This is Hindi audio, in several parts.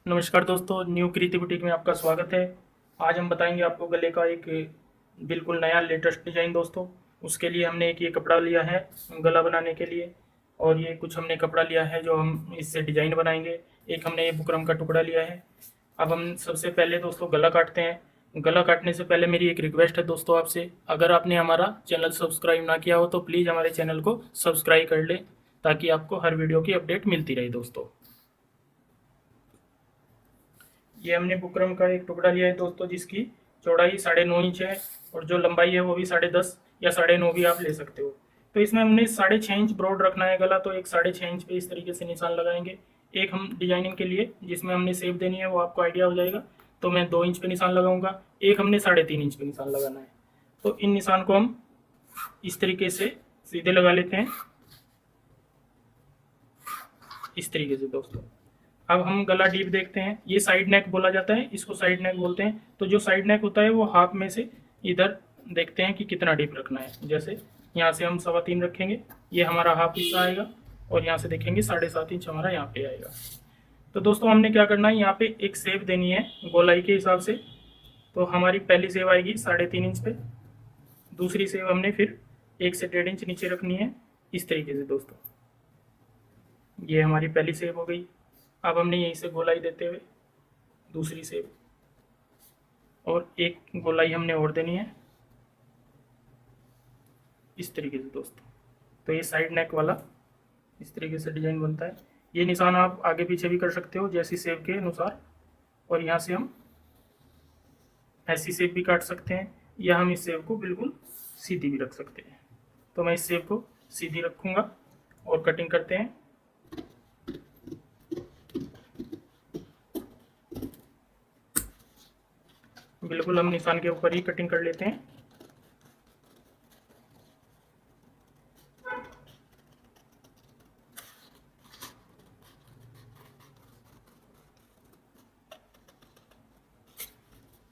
नमस्कार दोस्तों, न्यू कृति बुटीक में आपका स्वागत है। आज हम बताएंगे आपको गले का एक बिल्कुल नया लेटेस्ट डिज़ाइन दोस्तों। उसके लिए हमने एक ये कपड़ा लिया है गला बनाने के लिए, और ये कुछ हमने कपड़ा लिया है जो हम इससे डिज़ाइन बनाएंगे। एक हमने ये बुकरम का टुकड़ा लिया है। अब हम सबसे पहले दोस्तों गला काटते हैं। गला काटने से पहले मेरी एक रिक्वेस्ट है दोस्तों आपसे, अगर आपने हमारा चैनल सब्सक्राइब ना किया हो तो प्लीज़ हमारे चैनल को सब्सक्राइब कर लें, ताकि आपको हर वीडियो की अपडेट मिलती रहे दोस्तों। ये हमने बुकरम का एक टुकड़ा लिया है दोस्तों, जिसकी चौड़ाई 9.5 इंच है और जो लंबाई है वो भी 10.5 या 9.5 भी आप ले सकते हो। तो इसमें हमने 6.5 इंच ब्रॉड रखना है गला, तो एक 6.5 इंच पे इस तरीके से निशान लगाएंगे। एक हम डिजाइनिंग के लिए जिसमें हमने शेप देनी है वो आपको आइडिया हो जाएगा, तो मैं 2 इंच पे निशान लगाऊंगा। एक हमने 3.5 इंच पे निशान लगाना है। तो इन निशान को हम इस तरीके से सीधे लगा लेते हैं, इस तरीके से दोस्तों। अब हम गला डीप देखते हैं। ये साइड नेक बोला जाता है, इसको साइड नेक बोलते हैं। तो जो साइड नेक होता है वो हाफ में से इधर देखते हैं कि कितना डीप रखना है। जैसे यहाँ से हम 3.25 रखेंगे, ये हमारा हाफ हिस्सा आएगा, और यहाँ से देखेंगे 7.5 इंच हमारा यहाँ पे आएगा। तो दोस्तों हमने क्या करना है, यहाँ पे एक सेप देनी है गोलाई के हिसाब से। तो हमारी पहली सेप आएगी 3.5 इंच पे, दूसरी सेप हमने फिर 1 से 1.5 इंच नीचे रखनी है, इस तरीके से दोस्तों। ये हमारी पहली सेप हो गई। अब हमने यहीं से गोलाई देते हुए दूसरी सेप और एक गोलाई हमने और देनी है, इस तरीके से दोस्तों। तो ये साइड नेक वाला इस तरीके से डिजाइन बनता है। ये निशान आप आगे पीछे भी कर सकते हो जैसी सेप के अनुसार, और यहाँ से हम ऐसी सेप भी काट सकते हैं, या हम इस सेप को बिल्कुल सीधी भी रख सकते हैं। तो मैं इस सेप को सीधी रखूँगा और कटिंग करते हैं। बिल्कुल हम निशान के ऊपर ही कटिंग कर लेते हैं।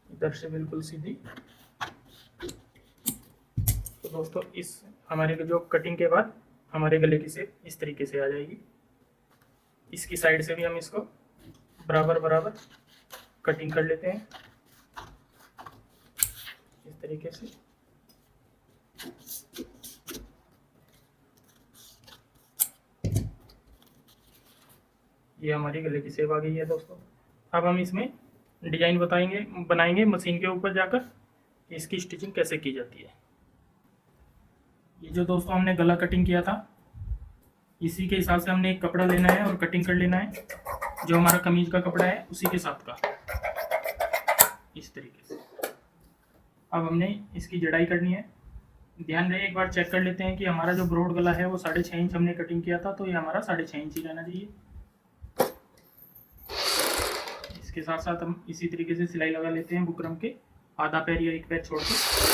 इधर से बिल्कुल सीधी। तो दोस्तों इस हमारे जो कटिंग के बाद हमारे गले की शेप इस तरीके से आ जाएगी। इसकी साइड से भी हम इसको बराबर बराबर कटिंग कर लेते हैं, इस तरीके से। ये हमारी गले की शेप आ गई है दोस्तों। अब हम इसमें डिजाइन बनाएंगे मशीन के ऊपर जाकर कि इसकी स्टिचिंग कैसे की जाती है। ये जो दोस्तों हमने गला कटिंग किया था, इसी के हिसाब से हमने एक कपड़ा लेना है और कटिंग कर लेना है, जो हमारा कमीज का कपड़ा है उसी के साथ का, इस तरीके से। अब हमने इसकी जड़ाई करनी है। ध्यान रहे, एक बार चेक कर लेते हैं कि हमारा जो ब्रॉड गला है वो 6.5 इंच हमने कटिंग किया था, तो ये हमारा 6.5 इंच ही रहना चाहिए। इसके साथ साथ हम इसी तरीके से सिलाई लगा लेते हैं बुकरम के आधा पैर या एक पैर छोड़ के।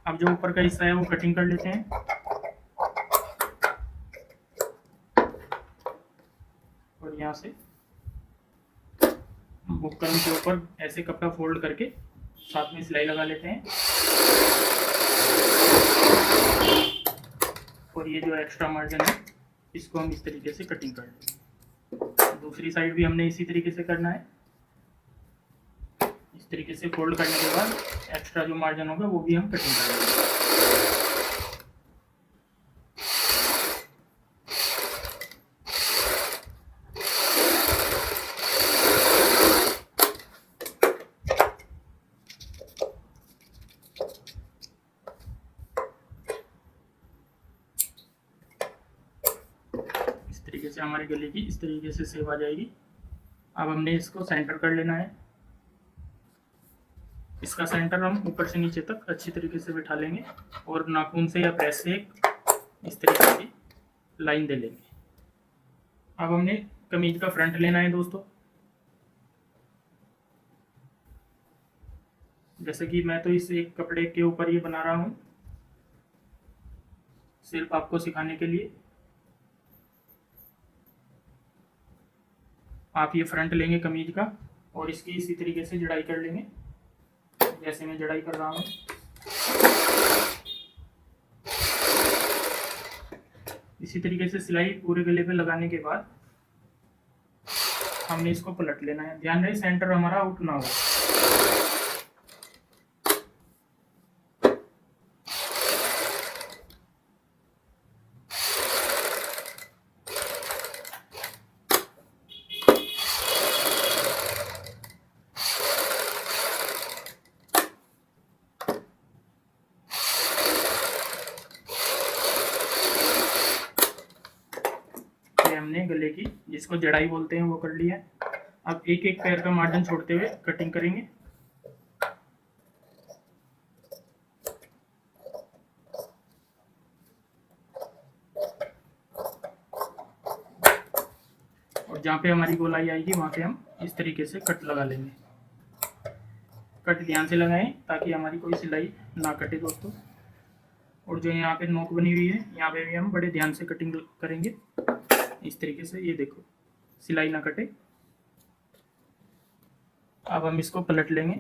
अब जो ऊपर का हिस्सा है वो कटिंग कर लेते हैं, और यहाँ से बुकरम के ऊपर ऐसे कपड़ा फोल्ड करके साथ में सिलाई लगा लेते हैं, और ये जो एक्स्ट्रा मार्जिन है इसको हम इस तरीके से कटिंग कर लेंगे। दूसरी साइड भी हमने इसी तरीके से करना है। इस तरीके से फोल्ड करने के बाद एक्स्ट्रा जो मार्जिन होगा वो भी हम कटिंग कर लेंगे। इस तरीके से हमारी गले की इस तरीके से शेप आ जाएगी। अब हमने इसको सेंटर कर लेना है। इसका सेंटर हम ऊपर से नीचे तक अच्छी तरीके से बिठा लेंगे, और नाखून से या प्रेस से इस तरीके की लाइन दे लेंगे। अब हमने कमीज का फ्रंट लेना है दोस्तों। जैसे कि मैं तो इस एक कपड़े के ऊपर ये बना रहा हूँ, सिर्फ आपको सिखाने के लिए। आप ये फ्रंट लेंगे कमीज का और इसकी इसी तरीके से जड़ाई कर लेंगे, जैसे मैं जड़ाई कर रहा हूँ। इसी तरीके से सिलाई पूरे गले पे लगाने के बाद हमने इसको पलट लेना है। ध्यान रहे सेंटर हमारा आउट ना हो। हमने गले की जिसको जड़ाई बोलते हैं वो कर लिया है। अब एक एक पैर का मार्जिन छोड़ते हुए कटिंग करेंगे। और जहाँ पे हमारी गोलाई आएगी वहाँ पे हम इस तरीके से कट लगा लेंगे। कट ध्यान से लगाएं ताकि हमारी कोई सिलाई ना कटे दोस्तों। और जो यहाँ पे नोक बनी हुई है यहाँ पे भी हम बड़े ध्यान से कटिंग करेंगे इस तरीके से, ये देखो सिलाई ना कटे। अब हम इसको पलट लेंगे।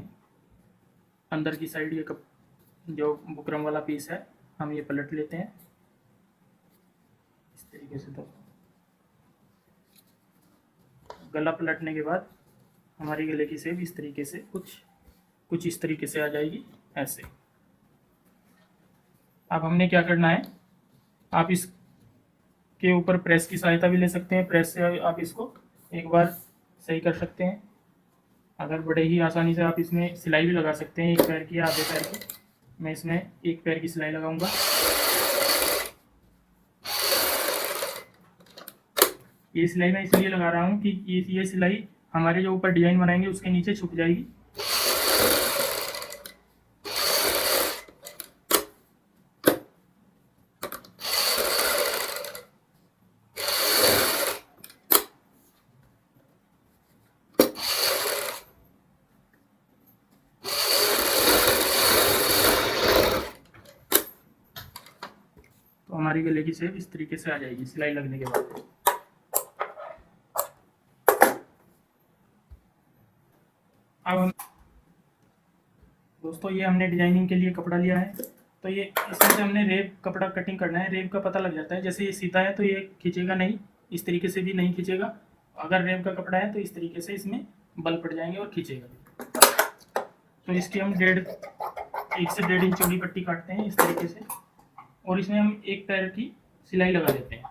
अंदर की साइड ये जो बुकरम वाला पीस है हम ये पलट लेते हैं इस तरीके से। तो गला पलटने के बाद हमारी गले की शेप इस तरीके से कुछ इस तरीके से आ जाएगी ऐसे। अब हमने क्या करना है, आप इसके ऊपर प्रेस की सहायता भी ले सकते हैं। प्रेस से आप इसको एक बार सही कर सकते हैं। अगर बड़े ही आसानी से आप इसमें सिलाई भी लगा सकते हैं, एक पैर की या आधे पैर की। मैं इसमें एक पैर की सिलाई लगाऊंगा। ये सिलाई मैं इसलिए लगा रहा हूँ कि ये सिलाई हमारे जो ऊपर डिजाइन बनाएंगे उसके नीचे छुप जाएगी। तो हमारी गले की शेप इस तरीके से आ जाएगी सिलाई लगने के बाद। अब हम दोस्तों ये हमने डिजाइनिंग के लिए कपड़ा लिया है, तो ये इसमें से हमने रेब कपड़ा कटिंग करना है। रेब का पता लग जाता है, जैसे ये सीधा है तो ये खींचेगा नहीं, इस तरीके से भी नहीं खींचेगा। अगर रेब का कपड़ा है तो इस तरीके से इसमें बल पड़ जाएंगे और खींचेगा। तो इसकी हम 1 से 1.5 इंच चौड़ी पट्टी काटते हैं इस तरीके से, और इसमें हम एक पैर की सिलाई लगा देते हैं।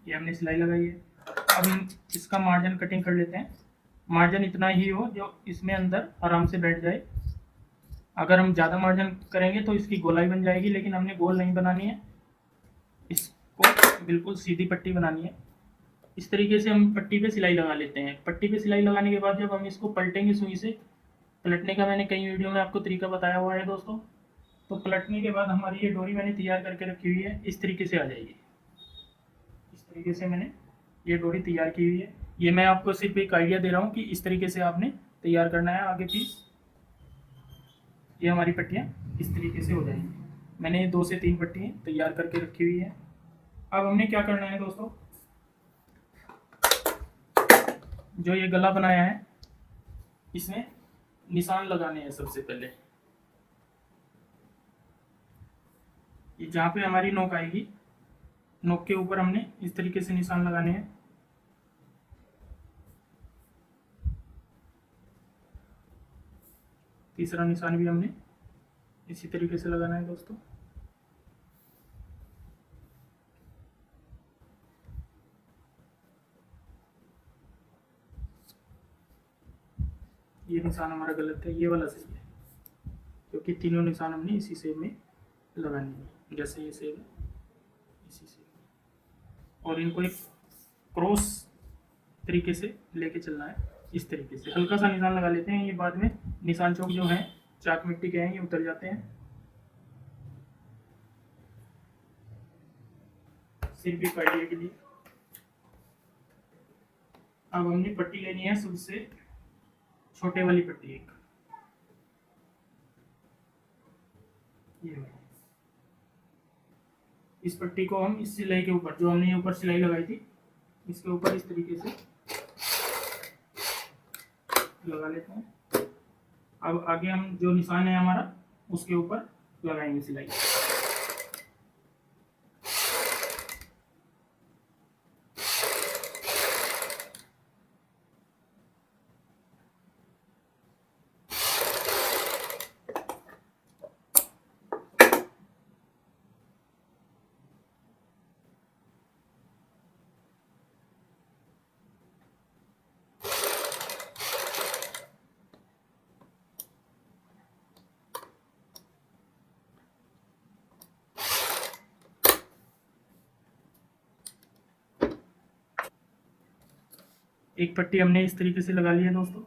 ये हमने सिलाई लगाई है। अब हम इसका मार्जिन कटिंग कर लेते हैं। मार्जिन इतना ही हो जो इसमें अंदर आराम से बैठ जाए। अगर हम ज़्यादा मार्जिन करेंगे तो इसकी गोलाई बन जाएगी, लेकिन हमने गोल नहीं बनानी है, इसको बिल्कुल सीधी पट्टी बनानी है। इस तरीके से हम पट्टी पे सिलाई लगा लेते हैं। पट्टी पे सिलाई लगाने के बाद जब हम इसको पलटेंगे सुई से, पलटने का मैंने कई वीडियो में आपको तरीका बताया हुआ है दोस्तों। तो पलटने के बाद हमारी ये डोरी मैंने तैयार करके रखी हुई है, इस तरीके से आ जाएगी। इस तरीके से मैंने ये डोरी तैयार की हुई है। ये मैं आपको सिर्फ एक आइडिया दे रहा हूँ कि इस तरीके से आपने तैयार करना है आगे पीस। ये हमारी पट्टियाँ इस तरीके से हो जाएंगी। मैंने 2 से 3 पट्टियाँ तैयार करके रखी हुई है। अब हमने क्या करना है दोस्तों, जो ये गला बनाया है इसमें निशान लगाने हैं। सबसे पहले ये जहाँ पे हमारी नोक आएगी, नोक के ऊपर हमने इस तरीके से निशान लगाने हैं। तीसरा निशान भी हमने इसी तरीके से लगाना है दोस्तों। ये निशान हमारा गलत है, ये वाला सही है, क्योंकि तीनों निशान हमने इसी शेप में लगाने हैं। जैसे ये शेप है इसी शेप में, और इनको एक क्रॉस तरीके से लेके चलना है। इस तरीके से हल्का सा निशान लगा लेते हैं। ये बाद में निशान चौक जो है चाक मिट्टी के हैं, ये उतर जाते हैं। सिर्फ एक आइडिया के लिए। अब हमने पट्टी लेनी है सबसे छोटे वाली पट्टी एक, ये वाली। इस पट्टी को हम इस सिलाई के ऊपर, जो हमने ऊपर सिलाई लगाई थी, इसके ऊपर इस तरीके से लगा लेते हैं। अब आगे हम जो निशान है हमारा उसके ऊपर लगाएंगे सिलाई। एक पट्टी हमने इस तरीके से लगा लिया दोस्तों,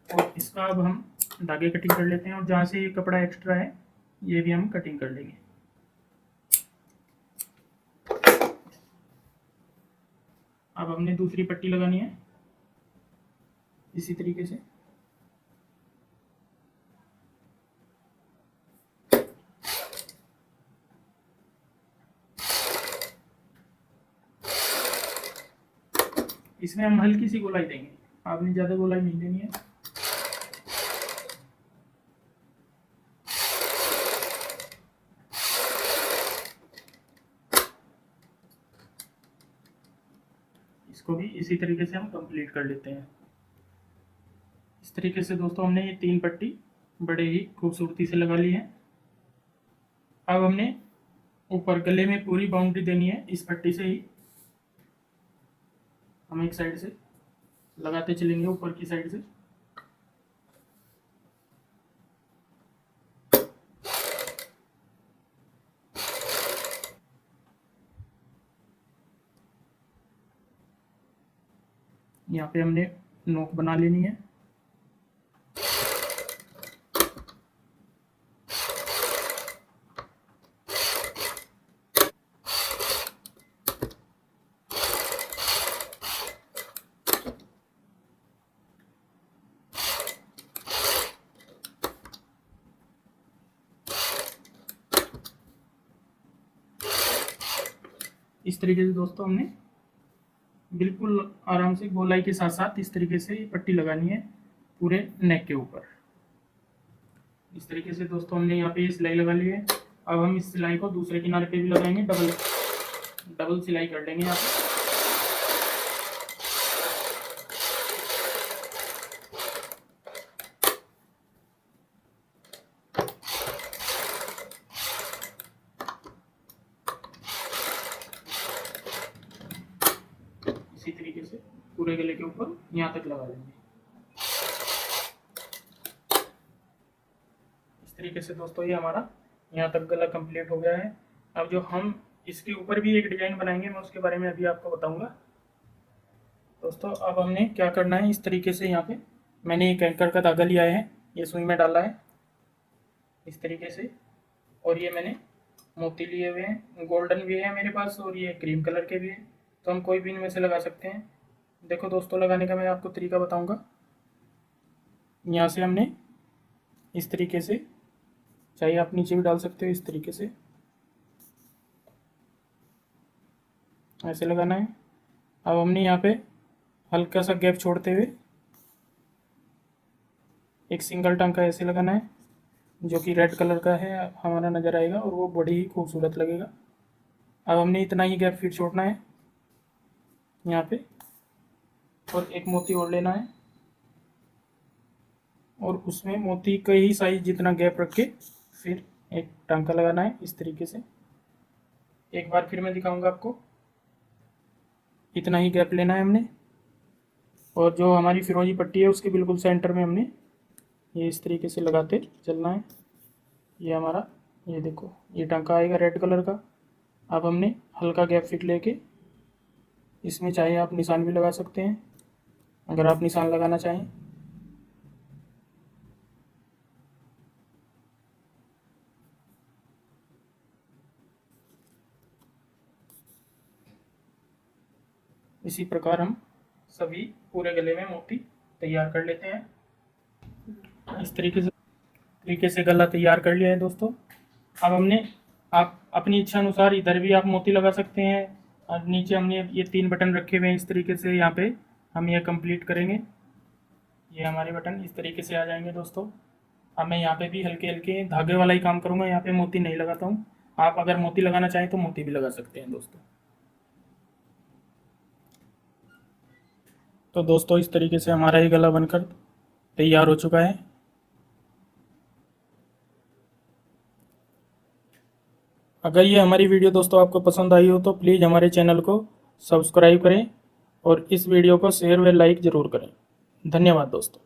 और इसका अब हम धागे कटिंग कर लेते हैं, और जहाँ से ये कपड़ा एक्स्ट्रा है ये भी हम कटिंग कर लेंगे। अब हमने दूसरी पट्टी लगानी है इसी तरीके से। इसमें हम हल्की सी गोलाई देंगे, आपने ज़्यादा गोलाई नहीं देनी है। इसको भी इसी तरीके से हम कंप्लीट कर लेते हैं। इस तरीके से दोस्तों हमने ये 3 पट्टी बड़े ही खूबसूरती से लगा ली है। अब हमने ऊपर गले में पूरी बाउंड्री देनी है इस पट्टी से ही। हम एक साइड से लगाते चलेंगे ऊपर की साइड से। यहाँ पे हमने नोक बना लेनी है। इस तरीके से दोस्तों हमने बिल्कुल आराम से गोलाई के साथ साथ इस तरीके से पट्टी लगानी है पूरे नेक के ऊपर। इस तरीके से दोस्तों हमने यहाँ पे सिलाई लगा ली है। अब हम इस सिलाई को दूसरे किनारे पे भी लगाएंगे, डबल सिलाई कर लेंगे यहाँ पे। इसी तरीके से पूरे गले के ऊपर यहाँ तक लगा लेंगे। इस तरीके से दोस्तों ये हमारा यहाँ तक गला कंप्लीट हो गया है। अब जो हम इसके ऊपर भी एक डिजाइन बनाएंगे, मैं उसके बारे में अभी आपको बताऊंगा। दोस्तों अब हमने क्या करना है, इस तरीके से यहाँ पे मैंने एक एंकर का धागा लिया है, ये सुई में डाला है इस तरीके से, और ये मैंने मोती लिए हुए हैं, गोल्डन भी है मेरे पास और ये क्रीम कलर के भी हैं, तो हम कोई भी इनमें से लगा सकते हैं। देखो दोस्तों, लगाने का मैं आपको तरीका बताऊंगा। यहाँ से हमने इस तरीके से, चाहे आप नीचे भी डाल सकते हो, इस तरीके से ऐसे लगाना है। अब हमने यहाँ पे हल्का सा गैप छोड़ते हुए एक सिंगल टांका ऐसे लगाना है, जो कि रेड कलर का है हमारा नज़र आएगा और वो बड़ी ही खूबसूरत लगेगा। अब हमने इतना ही गैप फिर छोड़ना है यहाँ पे, और एक मोती और लेना है और उसमें मोती का ही साइज जितना गैप रख के फिर एक टांका लगाना है इस तरीके से। एक बार फिर मैं दिखाऊंगा आपको। इतना ही गैप लेना है हमने, और जो हमारी फिरोजी पट्टी है उसके बिल्कुल सेंटर में हमने ये इस तरीके से लगाते चलना है। ये हमारा, ये देखो, ये टांका आएगा रेड कलर का। अब हमने हल्का गैप फिट लेके इसमें चाहे आप निशान भी लगा सकते हैं, अगर आप निशान लगाना चाहें। इसी प्रकार हम सभी पूरे गले में मोती तैयार कर लेते हैं। इस तरीके से गला तैयार कर लिया है दोस्तों। अब हमने आप अपनी इच्छा अनुसार इधर भी आप मोती लगा सकते हैं, और नीचे हमने ये 3 बटन रखे हुए हैं इस तरीके से। यहाँ पे हम ये कंप्लीट करेंगे, ये हमारे बटन इस तरीके से आ जाएंगे दोस्तों। अब मैं यहाँ पे भी हल्के हल्के धागे वाला ही काम करूँगा, यहाँ पे मोती नहीं लगाता हूँ। आप अगर मोती लगाना चाहें तो मोती भी लगा सकते हैं दोस्तों। तो दोस्तों इस तरीके से हमारा ये गला बनकर तैयार हो चुका है। अगर ये हमारी वीडियो दोस्तों आपको पसंद आई हो तो प्लीज़ हमारे चैनल को सब्सक्राइब करें और इस वीडियो को शेयर व लाइक ज़रूर करें। धन्यवाद दोस्तों।